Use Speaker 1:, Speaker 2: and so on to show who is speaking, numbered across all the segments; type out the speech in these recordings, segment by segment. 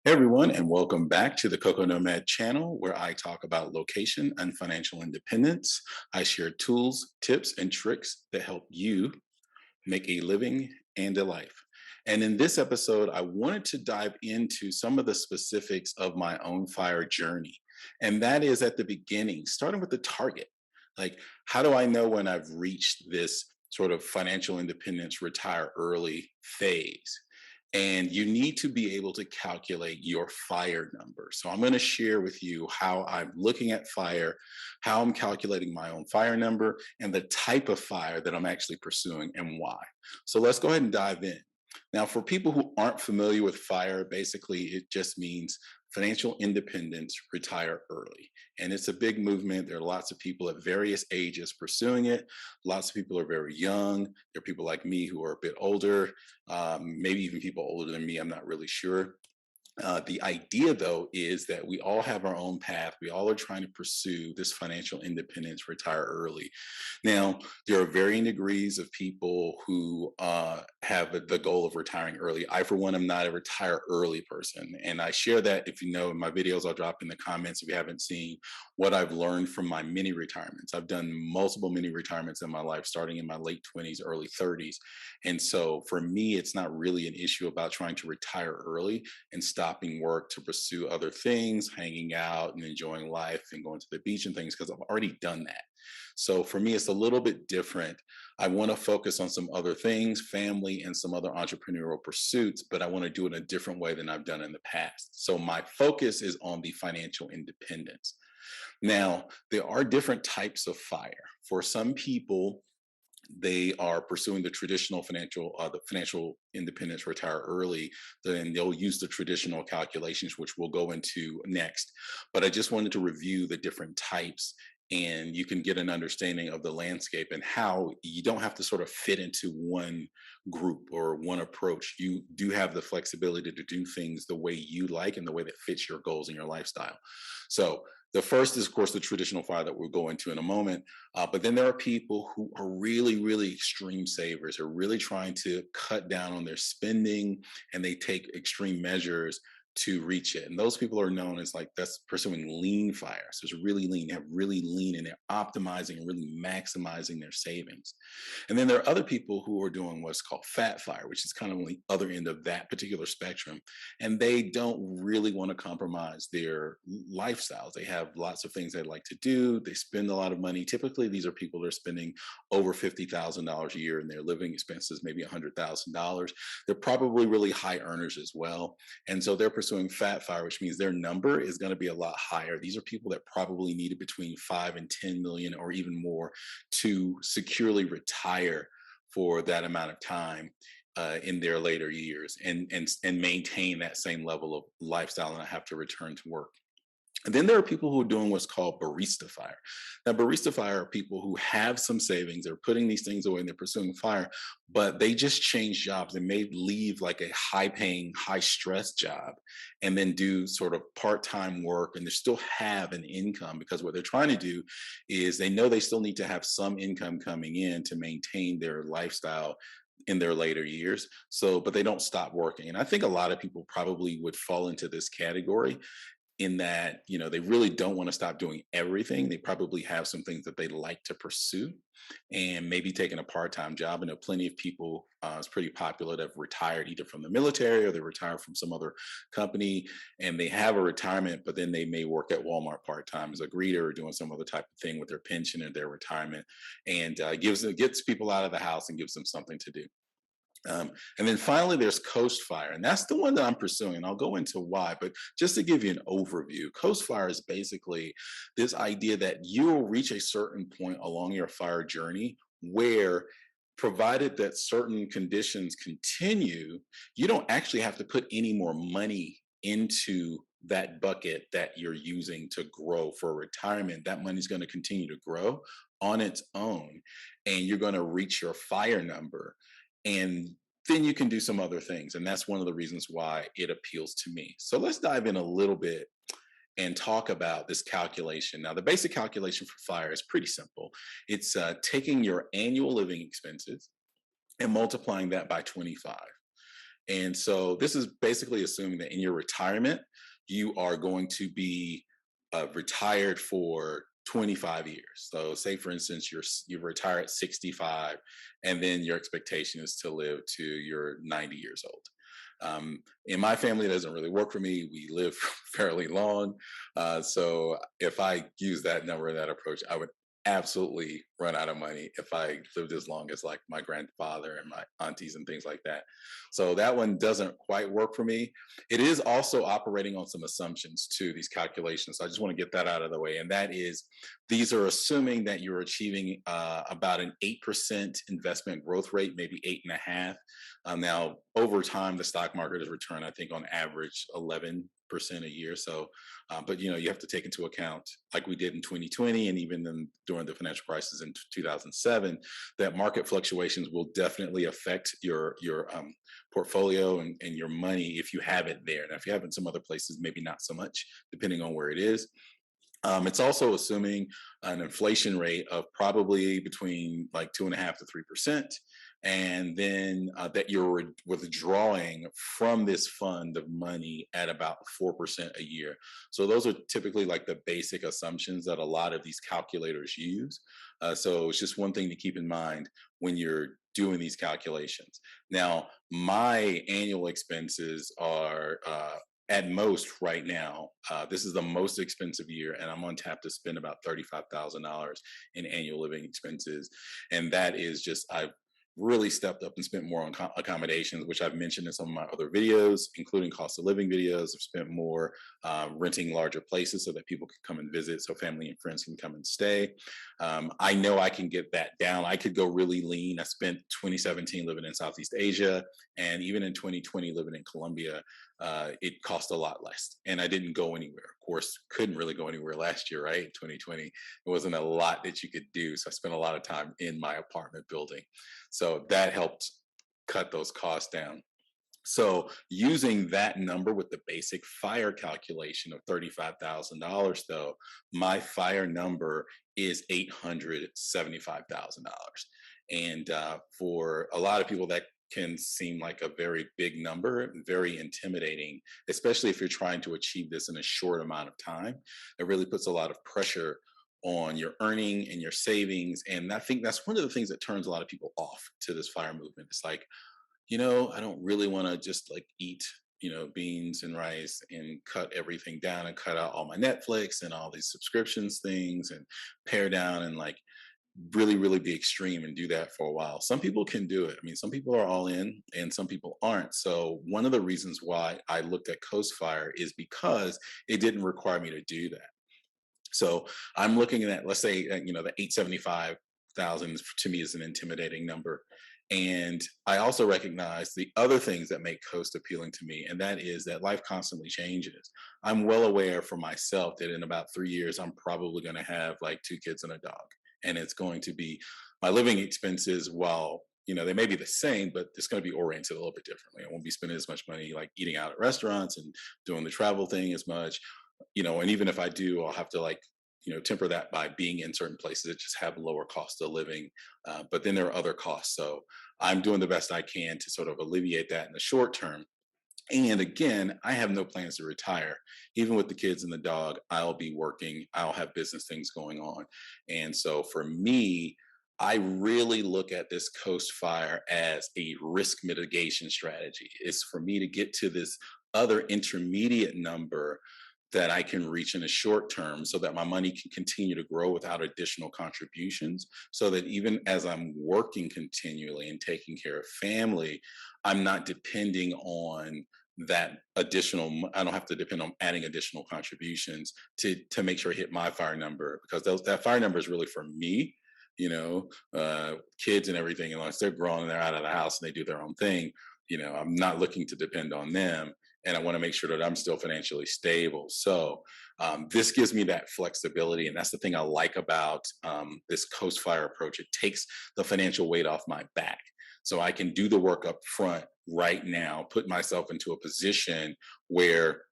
Speaker 1: Hey everyone, and welcome back to the Coco Nomad channel where I talk about location and financial independence. I share tools, tips, and tricks that help you make a living and a life. And in this episode, I wanted to dive into some of the specifics of my own fire journey. And that is at the beginning, starting with the target. Like, how do I know when I've reached this sort of financial independence, retire early phase? And you need to be able to calculate your fire number. So I'm going to share with you how I'm looking at fire, how I'm calculating my own fire number, and the type of fire that I'm actually pursuing and why. So let's go ahead and dive in. Now, for people who aren't familiar with fire, basically it just means financial independence, retire early. And it's a big movement. There are lots of people at various ages pursuing it. Lots of people are very young. There are people like me who are a bit older, maybe even people older than me. I'm not really sure. The idea, though, is that we all have our own path. We all are trying to pursue this financial independence, retire early. Now, there are varying degrees of people who have the goal of retiring early. I, for one, am not a retire early person. And I share that, if you know, in my videos, I'll drop in the comments if you haven't seen what I've learned from my mini retirements. I've done multiple mini retirements in my life, starting in my late 20s, early 30s. And so for me, it's not really an issue about trying to retire early and stopping work to pursue other things, hanging out and enjoying life and going to the beach and things, because I've already done that. So for me, it's a little bit different. I want to focus on some other things, family, and some other entrepreneurial pursuits, but I want to do it in a different way than I've done in the past. So my focus is on the financial independence. Now, there are different types of fire. For some people, they are pursuing the traditional the financial independence, retire early, then they'll use the traditional calculations, which we'll go into next. But I just wanted to review the different types, and you can get an understanding of the landscape and how you don't have to sort of fit into one group or one approach. You do have the flexibility to do things the way you like and the way that fits your goals and your lifestyle. So the first is, of course, the traditional fire that we'll go into in a moment. But then there are people who are really, really extreme savers, are really trying to cut down on their spending, and they take extreme measures to reach it. And those people are known as, like, that's pursuing lean fire. So it's really lean, have really lean, and they're optimizing and really maximizing their savings. And then there are other people who are doing what's called fat fire, which is kind of on the other end of that particular spectrum. And they don't really want to compromise their lifestyles. They have lots of things they like to do. They spend a lot of money. Typically, these are people that are spending over $50,000 a year in their living expenses, maybe $100,000. They're probably really high earners as well. And so they're pursuing fat fire, which means their number is going to be a lot higher. These are people that probably needed between 5 and 10 million or even more to securely retire for that amount of time in their later years, and maintain that same level of lifestyle and not have to return to work. And then there are people who are doing what's called barista fire. Now, barista fire are people who have some savings, they're putting these things away and they're pursuing fire, but they just change jobs. They may leave like a high paying, high stress job and then do sort of part time work, and they still have an income, because what they're trying to do is they know they still need to have some income coming in to maintain their lifestyle in their later years. So, but they don't stop working. And I think a lot of people probably would fall into this category, in that, you know, they really don't want to stop doing everything. They probably have some things that they like to pursue, and maybe taking a part-time job. And there are plenty of people, it's pretty popular, that have retired either from the military or they retire from some other company, and they have a retirement, but then they may work at Walmart part-time as a greeter or doing some other type of thing with their pension or their retirement, and gets people out of the house and gives them something to do. And then finally, there's Coast Fire, and that's the one that I'm pursuing. I'll go into why, but just to give you an overview, Coast Fire is basically this idea that you will reach a certain point along your fire journey where, provided that certain conditions continue, you don't actually have to put any more money into that bucket that you're using to grow for retirement. That money's going to continue to grow on its own, and you're going to reach your fire number, and then you can do some other things. And that's one of the reasons why it appeals to me. So let's dive in a little bit and talk about this calculation. Now, the basic calculation for fire is pretty simple. It's taking your annual living expenses and multiplying that by 25. And so this is basically assuming that in your retirement, you are going to be retired for 25 years. So, say for instance, you retire at 65, and then your expectation is to live to your 90 years old. In my family, it doesn't really work for me. We live fairly long, so if I use that number and that approach, I would absolutely run out of money if I lived as long as like my grandfather and my aunties and things like that. So that one doesn't quite work for me. It is also operating on some assumptions too, these calculations. So I just want to get that out of the way. And that is, these are assuming that you're achieving about an 8% investment growth rate, maybe 8.5. Now, over time, the stock market has returned, I think, on average 11% a year. So, but you have to take into account, like we did in 2020, and even during the financial crisis in 2007, that market fluctuations will definitely affect your portfolio and your money if you have it there. Now, if you have it in some other places, maybe not so much, depending on where it is. It's also assuming an inflation rate of probably between like 2.5 to 3%, and then that you're withdrawing from this fund of money at about 4% a year. So those are typically like the basic assumptions that a lot of these calculators use. So it's just one thing to keep in mind when you're doing these calculations. Now, my annual expenses are at most right now, this is the most expensive year, and I'm on tap to spend about $35,000 in annual living expenses. And that is just, I've really stepped up and spent more on accommodations, which I've mentioned in some of my other videos, including cost of living videos. I've spent more renting larger places so that people can come and visit, so family and friends can come and stay. I know I can get that down. I could go really lean. I spent 2017 living in Southeast Asia, and even in 2020 living in Colombia. It cost a lot less, and I didn't go anywhere. Of course, couldn't really go anywhere last year, right? 2020, there wasn't a lot that you could do, so I spent a lot of time in my apartment building. So that helped cut those costs down. So using that number with the basic fire calculation of $35,000, though, my fire number is $875,000. And for a lot of people, that can seem like a very big number, very intimidating, especially if you're trying to achieve this in a short amount of time. It really puts a lot of pressure on your earning and your savings. And I think that's one of the things that turns a lot of people off to this fire movement. It's like, I don't really want to just like eat, beans and rice and cut everything down and cut out all my Netflix and all these subscriptions things and pare down and like really, really be extreme and do that for a while. Some people can do it. I mean, some people are all in and some people aren't. So one of the reasons why I looked at Coast Fire is because it didn't require me to do that. So I'm looking at, let's say, the 875,000 to me is an intimidating number. And I also recognize the other things that make Coast appealing to me, and that is that life constantly changes. I'm well aware for myself that in about 3 years, I'm probably going to have like 2 kids and a dog. And it's going to be my living expenses, while they may be the same, but it's going to be oriented a little bit differently. I won't be spending as much money like eating out at restaurants and doing the travel thing as much. And even if I do, I'll have to like, temper that by being in certain places that just have lower cost of living. But then there are other costs. So I'm doing the best I can to sort of alleviate that in the short term. And again, I have no plans to retire. Even with the kids and the dog, I'll be working, I'll have business things going on. And so for me, I really look at this Coast Fire as a risk mitigation strategy. It's for me to get to this other intermediate number that I can reach in a short term so that my money can continue to grow without additional contributions. So that even as I'm working continually and taking care of family, I'm not depending on that additional, I don't have to depend on adding additional contributions to make sure I hit my fire number, because that fire number is really for me. Kids and everything, unless they're grown and they're out of the house and they do their own thing, I'm not looking to depend on them, and I want to make sure that I'm still financially stable. So this gives me that flexibility, and that's the thing I like about this Coast Fire approach. It takes the financial weight off my back, so I can do the work up front right now, put myself into a position where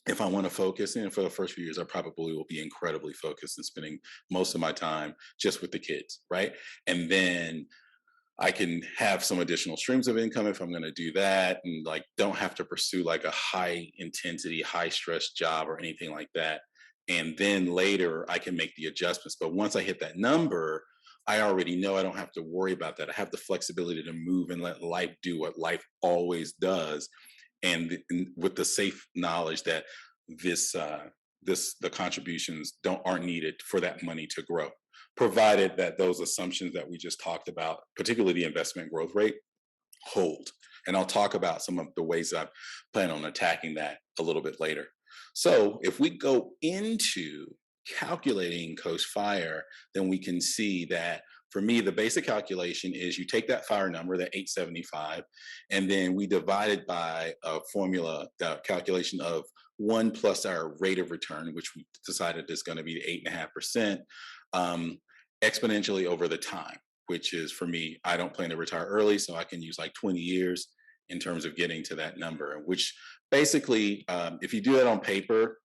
Speaker 1: if I want to focus, and for the first few years, I probably will be incredibly focused and spending most of my time just with the kids, right? And then I can have some additional streams of income if I'm going to do that, and like don't have to pursue like a high intensity, high stress job or anything like that. And then later I can make the adjustments. But once I hit that number, I already know I don't have to worry about that. I have the flexibility to move and let life do what life always does, and with the safe knowledge that this the contributions don't aren't needed for that money to grow, provided that those assumptions that we just talked about, particularly the investment growth rate, hold. And I'll talk about some of the ways I plan on attacking that a little bit later. So if we go into calculating Coast Fire, then we can see that for me, the basic calculation is you take that fire number, that 875, and then we divide it by a formula, the calculation of one plus our rate of return, which we decided is going to be the 8.5%, um, exponentially over the time, which is for me, I don't plan to retire early, so I can use like 20 years in terms of getting to that number, which basically, if you do that on paper,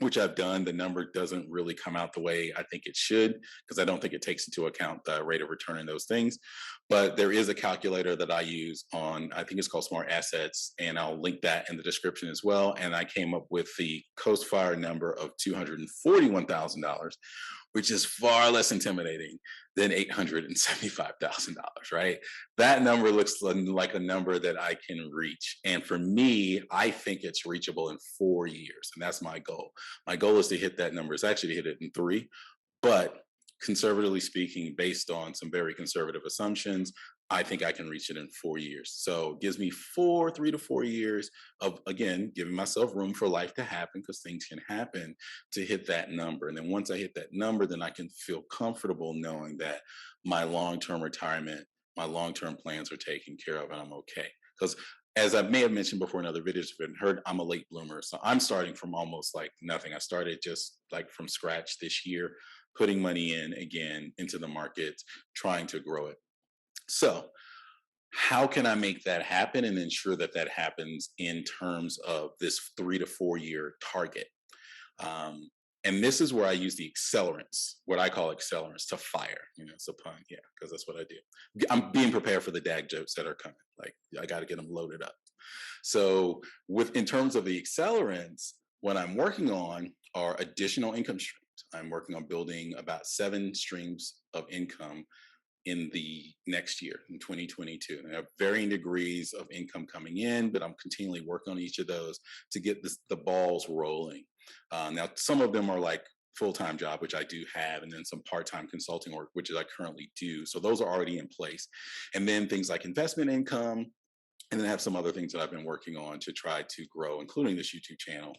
Speaker 1: which I've done, the number doesn't really come out the way I think it should, because I don't think it takes into account the rate of return and those things. But there is a calculator that I use on, I think it's called Smart Assets, and I'll link that in the description as well. And I came up with the Coast Fire number of $241,000, which is far less intimidating than $875,000, right? That number looks like a number that I can reach. And for me, I think it's reachable in 4 years. And that's my goal. My goal is to hit that number. It's actually to hit it in three. But conservatively speaking, based on some very conservative assumptions, I think I can reach it in 4 years. So it gives me 3 to 4 years of, again, giving myself room for life to happen, because things can happen, to hit that number. And then once I hit that number, then I can feel comfortable knowing that my long-term retirement, my long-term plans are taken care of and I'm okay. Because as I may have mentioned before in other videos, if you've been heard, I'm a late bloomer. So I'm starting from almost like nothing. I started just like from scratch this year, putting money in again into the market, trying to grow it. So, how can I make that happen and ensure that that happens in terms of this 3 to 4 year target? Um, and this is where I use the accelerants, what I call accelerants, to fire. You know, it's a pun, yeah, because that's what I do. I'm being prepared for the dag jokes that are coming. Like, I got to get them loaded up. So, with in terms of the accelerants, what I'm working on are additional income streams. I'm working on building about 7 streams of income in the next year, in 2022. And I have varying degrees of income coming in, but I'm continually working on each of those to get the balls rolling. Now, some of them are like full-time job, which I do have, and then some part-time consulting work, which I currently do. So those are already in place. And then things like investment income, and then I have some other things that I've been working on to try to grow, including this YouTube channel.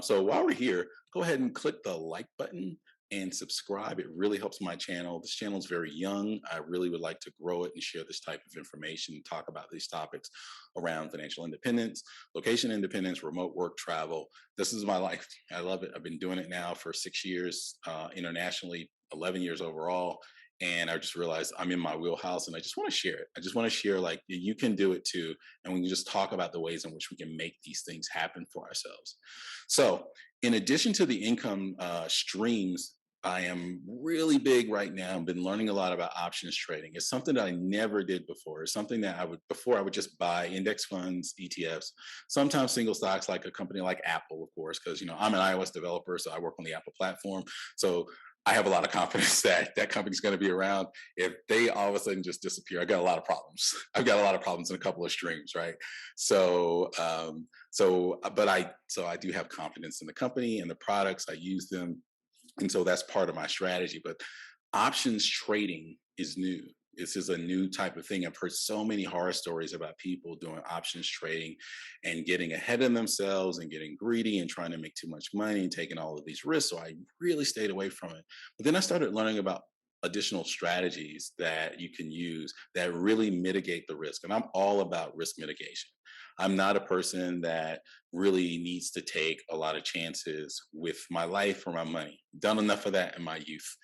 Speaker 1: So while we're here, go ahead and click the like button and subscribe. It really helps my channel. This channel is very young. I really would like to grow it and share this type of information and talk about these topics around financial independence, location independence, remote work, travel. This is my life. I love it. I've been doing it now for 6 years internationally, 11 years overall. And I just realized I'm in my wheelhouse and I just want to share it. I just want to share, like, you can do it too. And we can just talk about the ways in which we can make these things happen for ourselves. So, in addition to the income streams, I am really big right now. I've been learning a lot about options trading. It's something that I never did before. It's something that I would just buy index funds, ETFs, sometimes single stocks, like a company like Apple, of course, because, I'm an iOS developer, so I work on the Apple platform. So I have a lot of confidence that that company's going to be around. If they all of a sudden just disappear, I got a lot of problems. I've got a lot of problems in a couple of streams, right? So, so I do have confidence in the company and the products. I use them, and so that's part of my strategy. But options trading is new. This is a new type of thing. I've heard so many horror stories about people doing options trading and getting ahead of themselves and getting greedy and trying to make too much money and taking all of these risks. So I really stayed away from it. But then I started learning about additional strategies that you can use that really mitigate the risk. And I'm all about risk mitigation. I'm not a person that really needs to take a lot of chances with my life or my money. Done enough of that in my youth.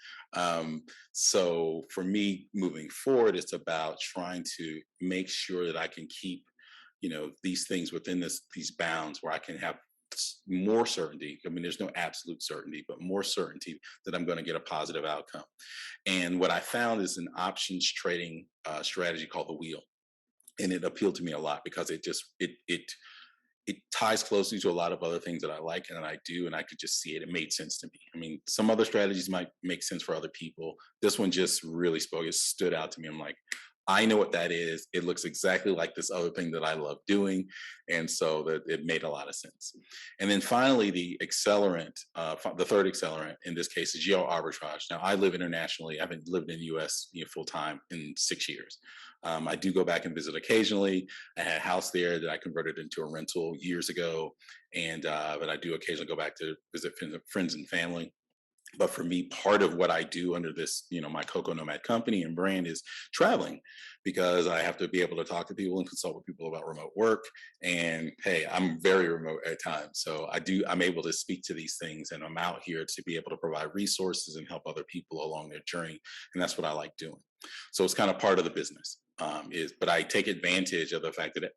Speaker 1: So for me, moving forward, it's about trying to make sure that I can keep, these things within these bounds where I can have more certainty. I mean, there's no absolute certainty, but more certainty that I'm going to get a positive outcome. And what I found is an options trading strategy called the wheel, and it appealed to me a lot because it ties closely to a lot of other things that I like and that I do, and I could just see it. It made sense to me. I mean, some other strategies might make sense for other people. This one just really spoke. It stood out to me. I'm like, I know what that is. It looks exactly like this other thing that I love doing, and so that it made a lot of sense. And then finally, the accelerant, the third accelerant in this case is geo arbitrage. Now, I live internationally. I haven't lived in the U.S. Full time in 6 years. I do go back and visit occasionally. I had a house there that I converted into a rental years ago, and but I do occasionally go back to visit friends and family. But for me, part of what I do under this, my Coco Nomad company and brand is traveling, because I have to be able to talk to people and consult with people about remote work. And hey, I'm very remote at times. So I'm able to speak to these things, and I'm out here to be able to provide resources and help other people along their journey. And that's what I like doing. So it's kind of part of the business. But I take advantage of the fact that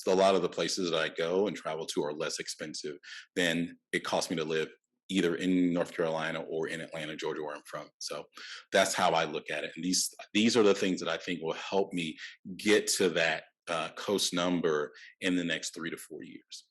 Speaker 1: a lot of the places that I go and travel to are less expensive than it costs me to live either in North Carolina or in Atlanta, Georgia, where I'm from. So that's how I look at it. And these are the things that I think will help me get to that coast number in the next 3 to 4 years.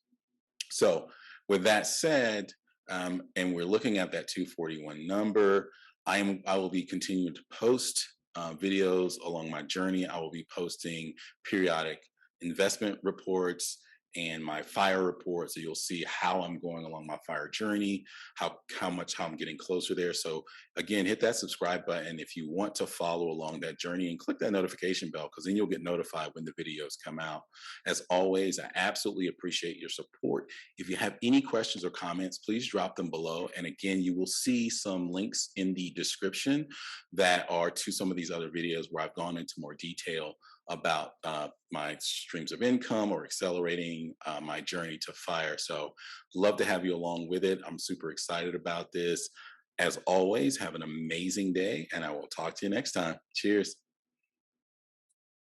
Speaker 1: So with that said, and we're looking at that 241 number, I will be continuing to post videos along my journey. I will be posting periodic investment reports and my fire report, so you'll see how I'm going along my fire journey, how I'm getting closer there. So again, hit that subscribe button if you want to follow along that journey, and click that notification bell, because then you'll get notified when the videos come out. As always, I absolutely appreciate your support. If you have any questions or comments, please drop them below. And again, you will see some links in the description that are to some of these other videos where I've gone into more detail about my streams of income or accelerating my journey to fire. So love to have you along with it. I'm super excited about this. As always, have an amazing day, and I will talk to you next time. Cheers.